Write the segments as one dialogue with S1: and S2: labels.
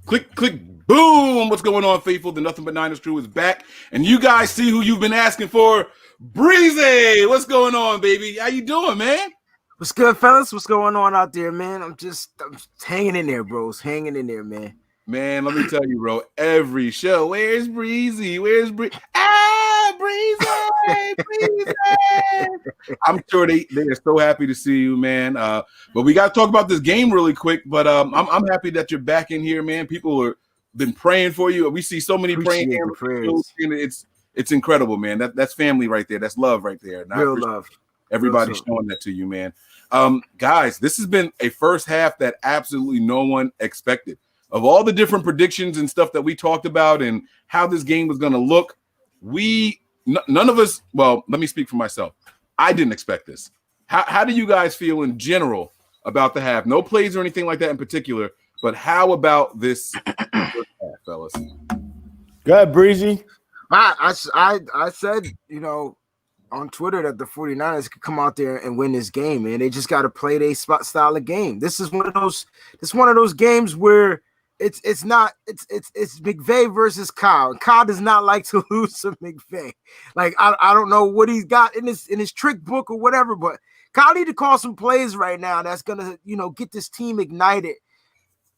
S1: Click, click, boom. What's going on, faithful? The Nothing But Niners crew is back. And you guys see who you've been asking for. Breezy, what's going on, baby? How you doing, man?
S2: What's good, fellas? What's going on out there, man? I'm hanging in there, bros. Hanging in there, man.
S1: Man, let me tell you, bro. Every show, where's Breezy? Where's Breezy? Breezy! Breezy! I'm sure they're so happy to see you, man. But we got to talk about this game really quick. But I'm happy that you're back in here, man. People are been praying for you. We see so many praying hands. It's incredible, man. That's family right there. That's love right there.
S2: Real love.
S1: Everybody showing that to you, man. Guys, this has been a first half that absolutely no one expected. Of all the different predictions and stuff that we talked about and how this game was going to look, none of us, well, let me speak for myself. I didn't expect this. How do you guys feel in general about the half? No plays or anything like that in particular, but how about this half, fellas?
S3: Go ahead, Breezy.
S2: I said, on Twitter that the 49ers could come out there and win this game, man. They just got to play their style of game. This is one of those games where it's McVay versus Kyle. And Kyle does not like to lose to McVay. Like I don't know what he's got in his trick book or whatever, but Kyle need to call some plays right now that's gonna get this team ignited.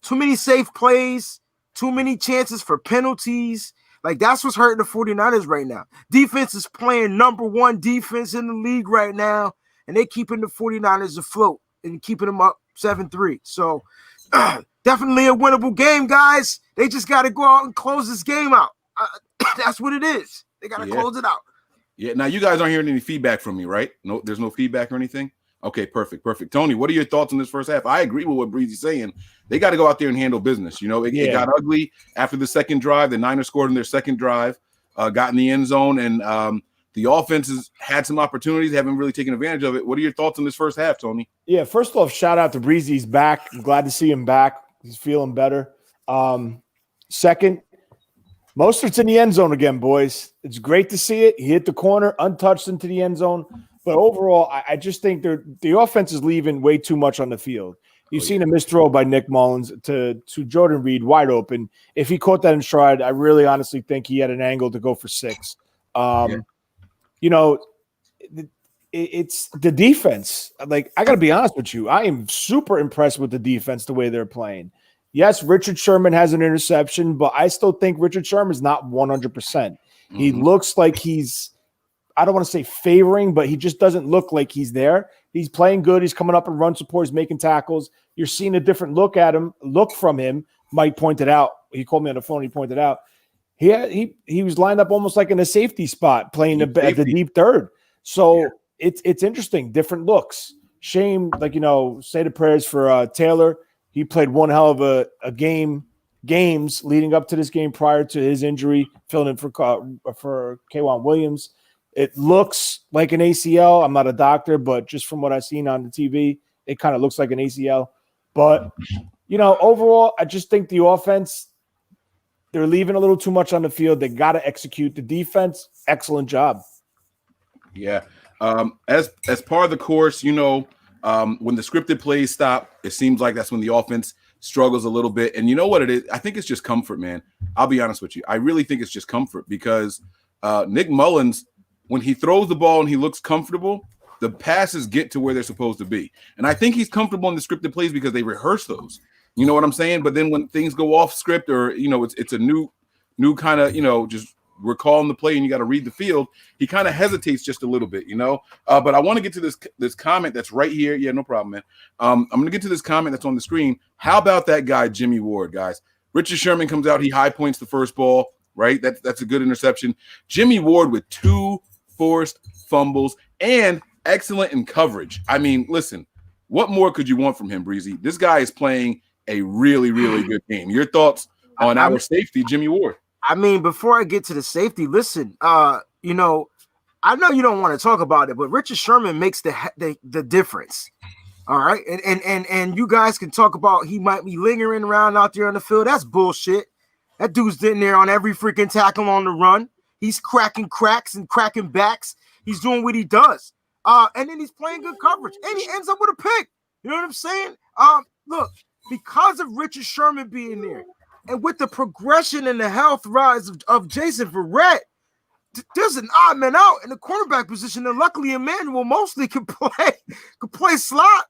S2: Too many safe plays, too many chances for penalties. Like, that's what's hurting the 49ers right now. Defense is playing number one defense in the league right now, and they're keeping the 49ers afloat and keeping them up 7-3. So, definitely a winnable game, guys. They just got to go out and close this game out. That's what it is. They got to close it out.
S1: Yeah, now you guys aren't hearing any feedback from me, right? No, there's no feedback or anything? Okay, perfect. Tony, what are your thoughts on this first half? I agree with what Breezy's saying. They got to go out there and handle business. It got ugly after the second drive. The Niners scored in their second drive, got in the end zone, and the offense has had some opportunities, haven't really taken advantage of it. What are your thoughts on this first half, Tony?
S3: Yeah, first off, shout out to Breezy. He's back. I'm glad to see him back. He's feeling better. Second, Mostert's in the end zone again, boys. It's great to see it. He hit the corner, untouched into the end zone. But overall, I just think the offense is leaving way too much on the field. You've seen a missed throw by Nick Mullins to Jordan Reed wide open. If he caught that in stride, I really honestly think he had an angle to go for 6. It's the defense. Like, I got to be honest with you. I am super impressed with the defense, the way they're playing. Yes, Richard Sherman has an interception, but I still think Richard Sherman is not 100%. Mm-hmm. He looks like he's, I don't want to say favoring, but he just doesn't look like he's there. He's playing good. He's coming up and run support. He's making tackles. You're seeing a different look from him. Mike pointed out. He called me on the phone. He pointed out. He was lined up almost like in a safety spot, playing at the deep third. So it's interesting. Different looks. Shame, say the prayers for Taylor. He played one hell of a games leading up to this game prior to his injury, filling in for K'Wan Williams. It looks like an ACL. I'm not a doctor, but just from what I've seen on the TV, it kind of looks like an ACL. But, overall, I just think the offense, they're leaving a little too much on the field. They got to execute. The defense, excellent job.
S1: Yeah. As part of the course, when the scripted plays stop, it seems like that's when the offense struggles a little bit. And you know what it is? I think it's just comfort, man. I'll be honest with you. I really think it's just comfort because Nick Mullins, when he throws the ball and he looks comfortable, the passes get to where they're supposed to be. And I think he's comfortable in the scripted plays because they rehearse those. You know what I'm saying? But then when things go off script or, it's a new kind of, just we're calling the play and you got to read the field, he kind of hesitates just a little bit, But I want to get to this comment that's right here. Yeah, no problem, man. I'm going to get to this comment that's on the screen. How about that guy, Jimmy Ward, guys? Richard Sherman comes out. He high points the first ball, right? That's a good interception. Jimmy Ward with 2 forced fumbles and excellent in coverage. I mean, listen, what more could you want from him, Breezy? This guy is playing a really, really good game. Your thoughts on our safety, Jimmy Ward?
S2: I mean, before I get to the safety, listen, I know you don't want to talk about it, but Richard Sherman makes the difference. All right. And you guys can talk about he might be lingering around out there on the field. That's bullshit. That dude's in there on every freaking tackle on the run. He's cracking cracks and cracking backs. He's doing what he does. And then he's playing good coverage. And he ends up with a pick. You know what I'm saying? Look, because of Richard Sherman being there, And with the progression and the health rise of Jason Verrett, there's an odd man out in the cornerback position. And luckily, Emmanuel mostly can play slot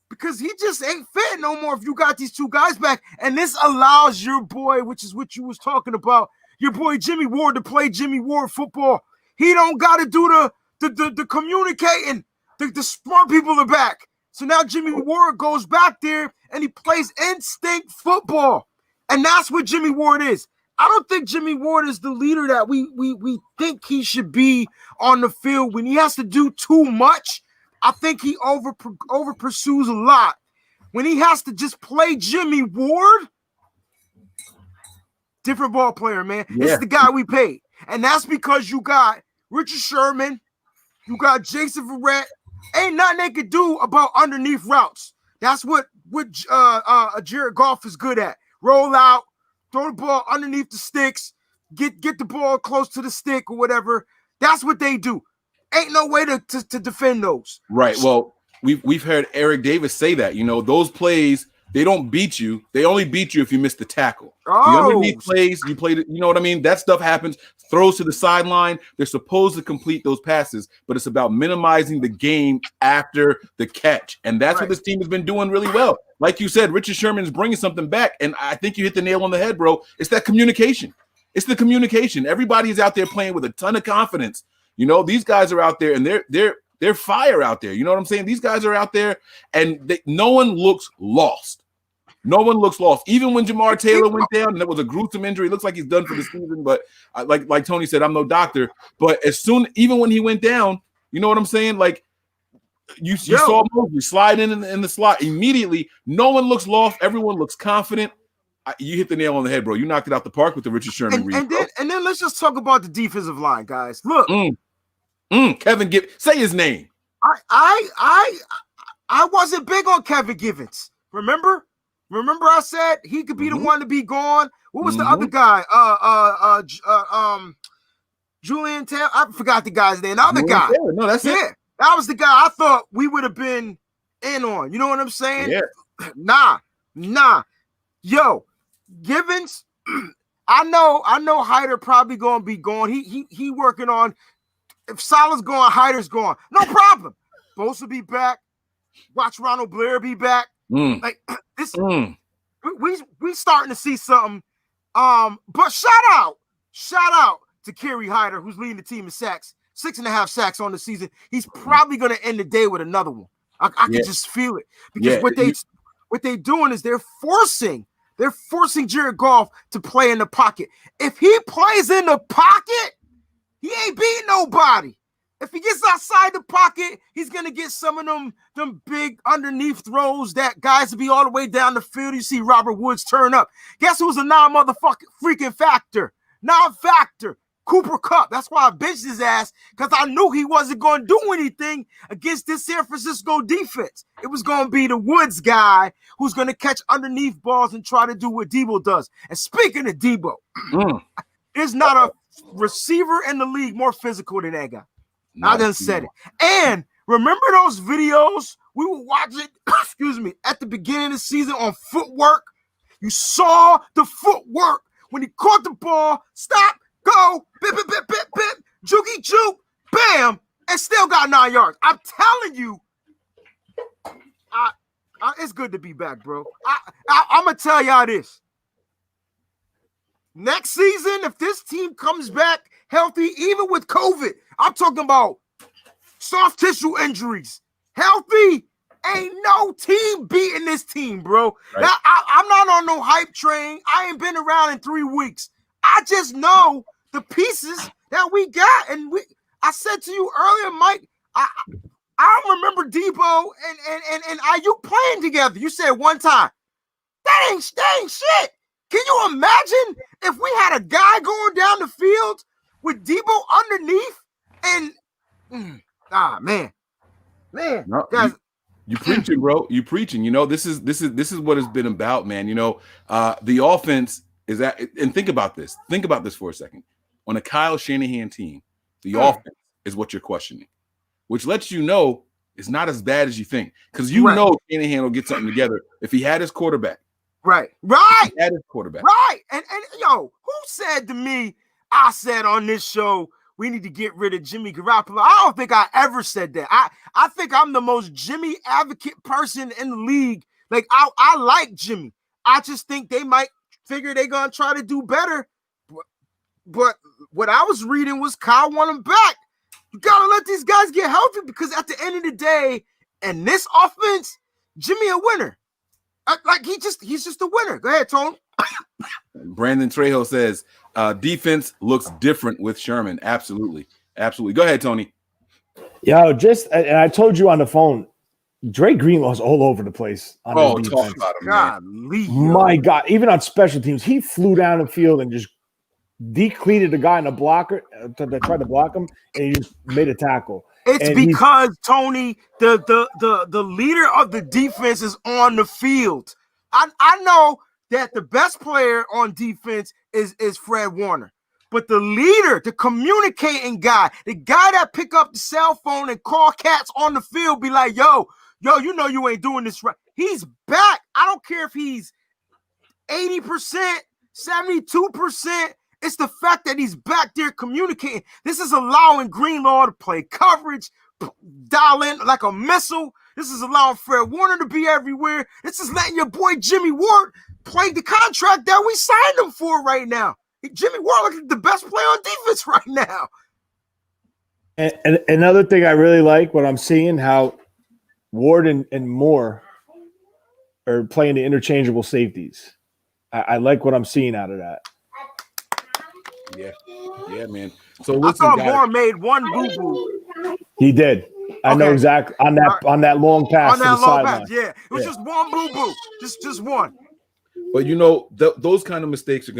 S2: because he just ain't fitting no more if you got these two guys back. And this allows your boy, which is what you was talking about, your boy Jimmy Ward to play Jimmy Ward football. He don't got to do the communicating. The smart people are back. So now Jimmy Ward goes back there and he plays instinct football. And that's what Jimmy Ward is. I don't think Jimmy Ward is the leader that we think he should be on the field. When he has to do too much, I think he over pursues a lot. When he has to just play Jimmy Ward, different ball player, man. Yeah. It's the guy we paid. And that's because you got Richard Sherman, you got Jason Verrett. Ain't nothing they could do about underneath routes. That's what Jared Goff is good at. Roll out, throw the ball underneath the sticks, get the ball close to the stick or whatever. That's what they do. Ain't no way to defend those.
S1: Right. Well, we've heard Eric Davis say that. You know, those plays, they don't beat you. They only beat you if you miss the tackle.
S2: Oh.
S1: The underneath plays, you played it. You know what I mean? That stuff happens. Throws to the sideline. They're supposed to complete those passes, but it's about minimizing the game after the catch. And that's what this team has been doing really well. Like you said, Richard Sherman's bringing something back. And I think you hit the nail on the head, bro. It's that communication. It's the communication. Everybody is out there playing with a ton of confidence. You know, these guys are out there and they're fire out there. You know what I'm saying? These guys are out there and no one looks lost. No one looks lost. Even when Jamar Taylor went down, and that was a gruesome injury, it looks like he's done for the season. But like Tony said, I'm no doctor. But even when he went down, you know what I'm saying? Like you saw Mosley slide in the slot immediately. No one looks lost. Everyone looks confident. You hit the nail on the head, bro. You knocked it out the park with the Richard Sherman read.
S2: And then let's just talk about the defensive line, guys. Look,
S1: Kevin Givens, say his name.
S2: I wasn't big on Kevin Givens. Remember I said he could be the one to be gone. What was the other guy? Julian Taylor. I forgot the guy's name. The other guy.
S1: Taylor. No, that's it.
S2: That was the guy I thought we would have been in on. You know what I'm saying?
S1: Yeah.
S2: Nah. Yo, Givens. I know Hyder probably gonna be gone. He working on. If Salah's gone, Hyder's gone. No problem. Bosa will be back. Watch Ronald Blair be back. Like this, we starting to see something. But shout out to Kerry Hyder, who's leading the team in sacks, 6.5 sacks on the season. He's probably going to end the day with another one. I can just feel it because what they doing is they're forcing Jared Goff to play in the pocket. If he plays in the pocket, he ain't beating nobody. If he gets outside the pocket, he's going to get some of them big underneath throws that guys will be all the way down the field. You see Robert Woods turn up. Guess who's a non-motherfucking factor? Non-factor. Cooper Kupp. That's why I benched his ass, because I knew he wasn't going to do anything against this San Francisco defense. It was going to be the Woods guy who's going to catch underneath balls and try to do what Debo does. And speaking of Debo, there's not a receiver in the league more physical than that guy. I done said it. And remember those videos we were watching, at the beginning of the season on footwork? You saw the footwork when he caught the ball, stop, go, bip, bip, bip, bip, bip, jukey juke, bam, and still got 9 yards. I'm telling you, it's good to be back, bro. I'm going to tell y'all this. Next season, if this team comes back healthy, even with COVID, I'm talking about soft tissue injuries, healthy, ain't no team beating this team, bro. Right. Now, I'm not on no hype train. I ain't been around in 3 weeks. I just know the pieces that we got. And I said to you earlier, Mike, I don't remember Debo and Ayuk playing together. You said one time. That ain't shit. Can you imagine if we had a guy going down the field with Debo underneath and man,
S1: no,
S2: guys,
S1: you preaching, bro. You preaching. You know, this is what it's been about, man. You know, the offense is that, and think about this. Think about this for a second. On a Kyle Shanahan team, the offense is what you're questioning, which lets you know it's not as bad as you think, because you know Shanahan will get something together if he had his quarterback.
S2: Right.
S1: At his quarterback.
S2: Right. And yo, who said to me, I said on this show, we need to get rid of Jimmy Garoppolo? I don't think I ever said that. I think I'm the most Jimmy advocate person in the league. Like, I like Jimmy. I just think they might figure they're going to try to do better. But what I was reading was Kyle want him back. You got to let these guys get healthy because at the end of the day, in this offense, Jimmy a winner. Like, he's just a winner. Go ahead, Tone.
S1: Brandon Trejo says defense looks different with Sherman. Absolutely. Go ahead, Tony.
S3: Yo, and I told you on the phone, Dre Greenlaw's all over the place. On
S1: talk about him,
S2: Golly,
S3: my God. Even on special teams, he flew down the field and just decleated the guy in the blocker that tried to block him, and he just made a tackle.
S2: It's because Tony, the leader of the defense is on the field. I know that the best player on defense is Fred Warner, but the leader, the communicating guy, the guy that pick up the cell phone and call cats on the field, be like, yo, you know you ain't doing this right. He's back. I don't care if he's 80%, 72%. It's the fact that he's back there communicating. This is allowing Greenlaw to play coverage, dial in like a missile. This is allowing Fred Warner to be everywhere. This is letting your boy Jimmy Ward play the contract that we signed him for right now. Jimmy Ward looks like the best player on defense right now.
S3: And another thing I really like what I'm seeing, how Ward and Moore are playing the interchangeable safeties. I like what I'm seeing out of that.
S1: Yeah, man. So
S2: I thought Moore made one boo-boo.
S3: He did. I know exactly on that long pass.
S2: On that long pass, yeah. It was just one boo-boo. Just one.
S1: But you know, those kind of mistakes are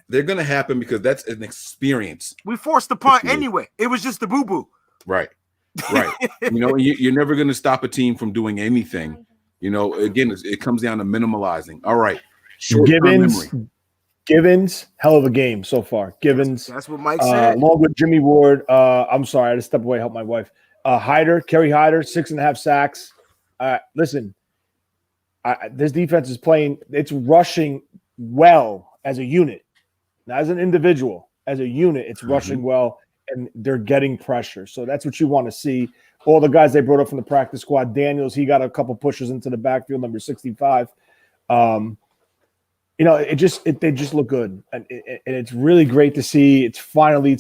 S1: they're gonna happen because that's an experience.
S2: We forced the punt anyway. It was just the boo-boo.
S1: Right. You know, you're never gonna stop a team from doing anything. You know, again, it comes down to minimalizing. All right.
S3: Givens, hell of a game so far. Givens.
S2: That's what Mike said.
S3: Along with Jimmy Ward. I'm sorry, I had to step away, help my wife. Kerry Hyder, 6.5 sacks. Listen, this defense is playing, it's rushing well as a unit. Not as an individual. As a unit, it's rushing well, and they're getting pressure. So that's what you want to see. All the guys they brought up from the practice squad. Daniels, he got a couple pushes into the backfield, number 65. You know, they just look good, and it's really great to see. It's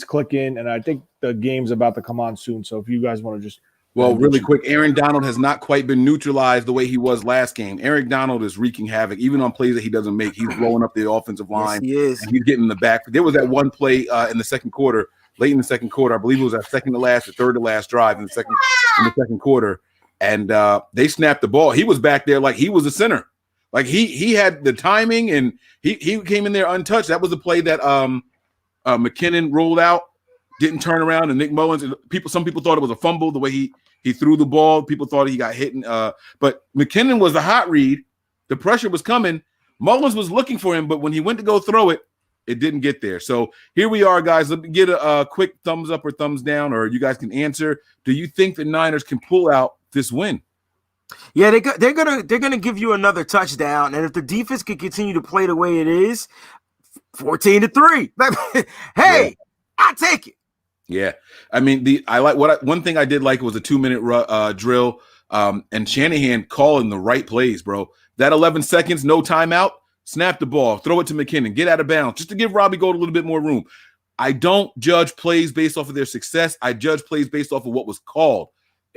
S3: clicking, and I think the game's about to come on soon. So if you guys want to just
S1: really quick, Aaron Donald has not quite been neutralized the way he was last game. Aaron Donald is wreaking havoc, even on plays that he doesn't make. He's blowing up the offensive line.
S2: Yes, he is.
S1: And he's getting in the back. There was that one play in the second quarter, late in the second quarter. I believe it was our second to last or third to last drive in the second quarter, and they snapped the ball. He was back there like he was a center. Like he had the timing, and he came in there untouched. That was the play that McKinnon rolled out, didn't turn around, and Nick Mullins. Some people thought it was a fumble the way he threw the ball. People thought he got hit, but McKinnon was the hot read. The pressure was coming. Mullins was looking for him, but when he went to go throw it, it didn't get there. So here we are, guys. Let me get a quick thumbs up or thumbs down, or you guys can answer. Do you think the Niners can pull out this win?
S2: Yeah, they're gonna give you another touchdown, and if the defense can continue to play the way it is, 14-3. Hey, I take it.
S1: Yeah, I mean one thing I did like was a 2-minute drill, and Shanahan calling the right plays, bro. That 11 seconds, no timeout, snap the ball, throw it to McKinnon, get out of bounds, just to give Robbie Gould a little bit more room. I don't judge plays based off of their success. I judge plays based off of what was called.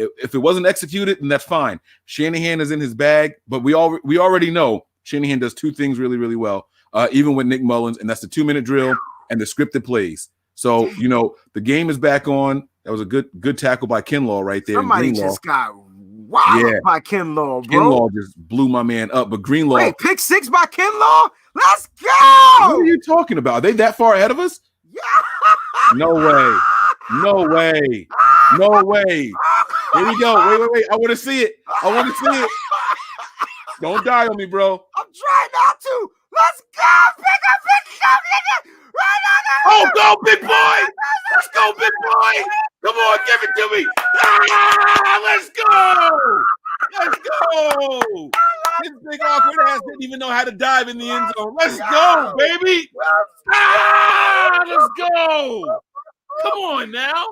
S1: If it wasn't executed, then that's fine. Shanahan is in his bag, but we already know Shanahan does two things really, really well, even with Nick Mullins, and that's the 2-minute drill and the scripted plays. So, you know, the game is back on. That was a good tackle by Kinlaw right there.
S2: Somebody just got wowed by Kinlaw, bro.
S1: Kinlaw just blew my man up, but Greenlaw.
S2: Wait, pick 6 by Kinlaw? Let's go!
S1: What are you talking about? Are they that far ahead of us?
S2: Yeah.
S1: No way. Here we go. Wait. I want to see it. Don't die on me, bro.
S2: I'm trying not to. Let's go. Pick up. Right.
S1: Oh, go, big boy. Let's go, big boy. Come on, give it to me. Let's go. This big awkward ass didn't even know how to dive. in the end zone. Let's go, baby. Let's go. Come on now.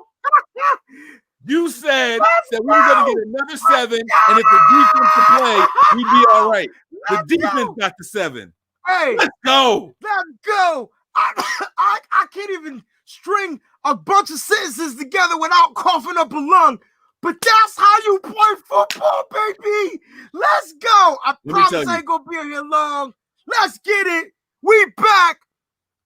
S1: You said that we were going to get another 7, and if the defense could play, we'd be all right. The defense got the 7.
S2: Hey,
S1: let's go.
S2: Let's go. I can't even string a bunch of sentences together without coughing up a lung. But that's how you play football, baby. Let's go. I promise I ain't going to be here long. Let's get it. We back.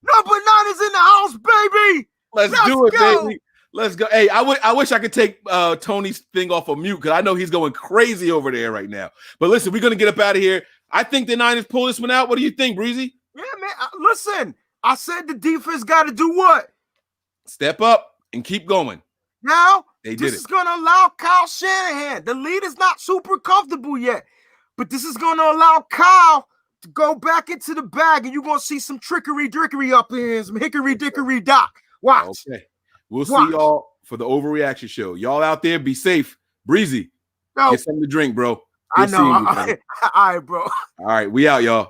S2: Number 9 is in the house, baby.
S1: Let's do it, baby. Let's go. Hey, I wish I could take Tony's thing off of mute because I know he's going crazy over there right now. But listen, we're going to get up out of here. I think the Niners pull this one out. What do you think, Breezy?
S2: Yeah, man. Listen, I said the defense got to do what?
S1: Step up and keep going.
S2: Now,
S1: this
S2: is going to allow Kyle Shanahan. The lead is not super comfortable yet, but this is going to allow Kyle to go back into the bag, and you're going to see some trickery up in some hickory-dickory dock. Watch.
S1: Okay. We'll see y'all for the Overreaction Show. Y'all out there, be safe. Breezy, get something to drink, bro.
S2: I know. All right, bro.
S1: All right, we out, y'all.